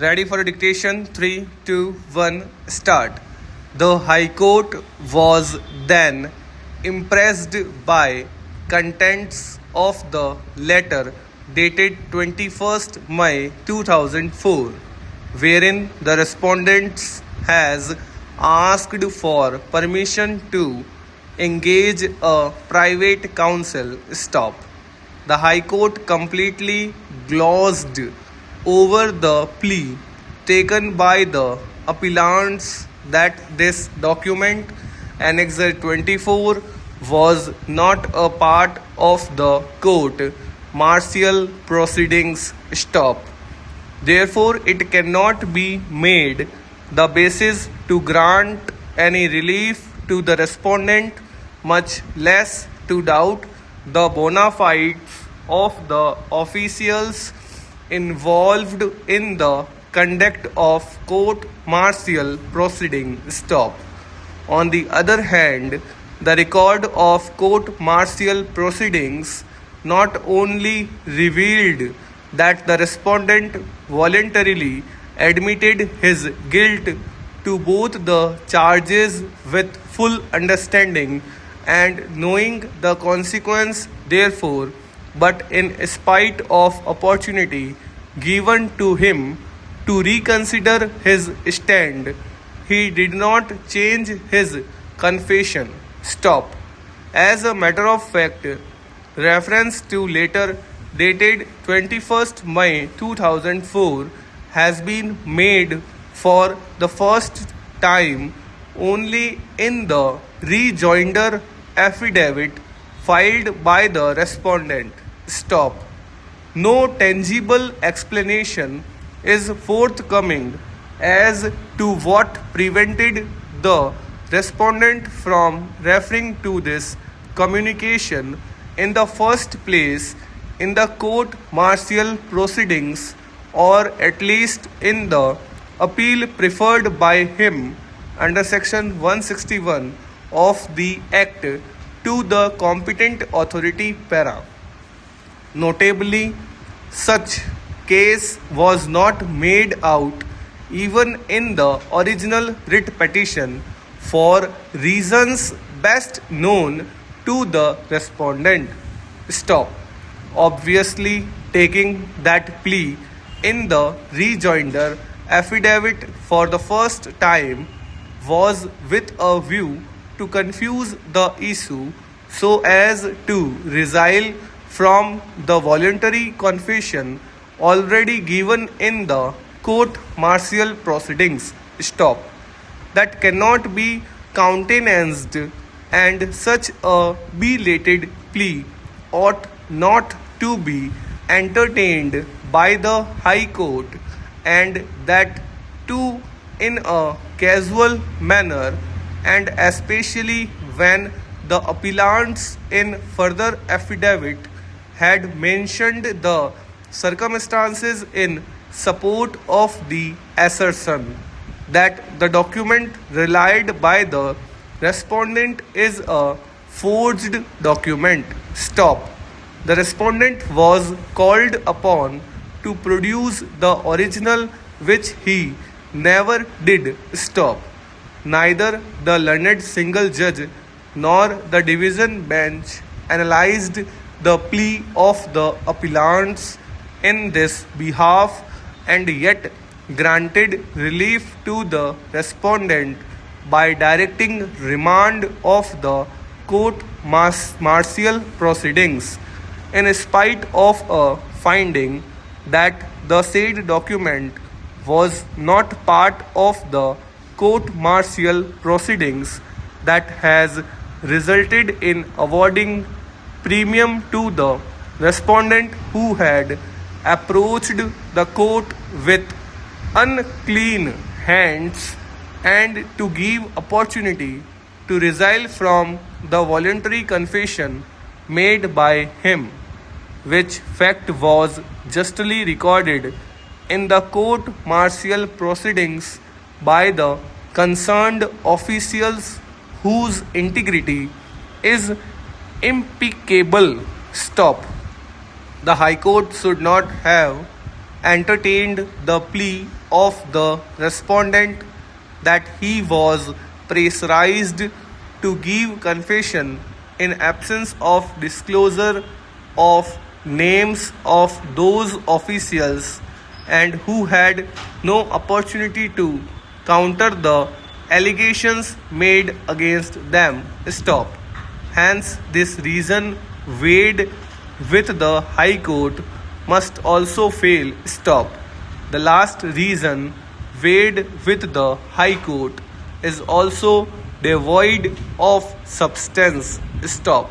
Ready for a dictation? 3, 2, 1, start. The High Court was then impressed by contents of the letter dated 21st May 2004, wherein the respondents has asked for permission to engage a private counsel. Stop. The High Court completely glossed over the plea taken by the appellants that this document, Annexure 24, was not a part of the court martial proceedings. Stop. Therefore, it cannot be made the basis to grant any relief to the respondent, much less to doubt the bona fides of the officials involved in the conduct of court martial proceeding. Stop. On the other hand, the record of court martial proceedings not only revealed that the respondent voluntarily admitted his guilt to both the charges with full understanding and knowing the consequence therefore, but in spite of opportunity given to him to reconsider his stand, he did not change his confession. Stop. As a matter of fact, reference to letter dated 21st May 2004 has been made for the first time only in the rejoinder affidavit filed by the respondent. Stop. No tangible explanation is forthcoming as to what prevented the respondent from referring to this communication in the first place in the court martial proceedings, or at least in the appeal preferred by him under section 161 of the act to the competent authority para. Notably, such case was not made out even in the original writ petition for reasons best known to the respondent. Stop. Obviously, taking that plea in the rejoinder affidavit for the first time was with a view to confuse the issue so as to resile from the voluntary confession already given in the court martial proceedings. Stop. That cannot be countenanced, and such a belated plea ought not to be entertained by the High Court, and that too in a casual manner, and especially when the appellants in further affidavit had mentioned the circumstances in support of the assertion that the document relied by the respondent is a forged document. Stop. The respondent was called upon to produce the original, which he never did. Stop. Neither the learned single judge nor the division bench analyzed the plea of the appellants in this behalf, and yet granted relief to the respondent by directing remand of the court martial proceedings, in spite of a finding that the said document was not part of the court martial proceedings, that has resulted in awarding premium to the respondent who had approached the court with unclean hands, and to give opportunity to resile from the voluntary confession made by him, which fact was justly recorded in the court martial proceedings by the concerned officials whose integrity is impeccable. Stop. The High Court should not have entertained the plea of the respondent that he was pressurized to give confession in absence of disclosure of names of those officials and who had no opportunity to counter the allegations made against them. Stop. Hence, this reason weighed with the High Court must also fail. Stop. The last reason weighed with the High Court is also devoid of substance. Stop.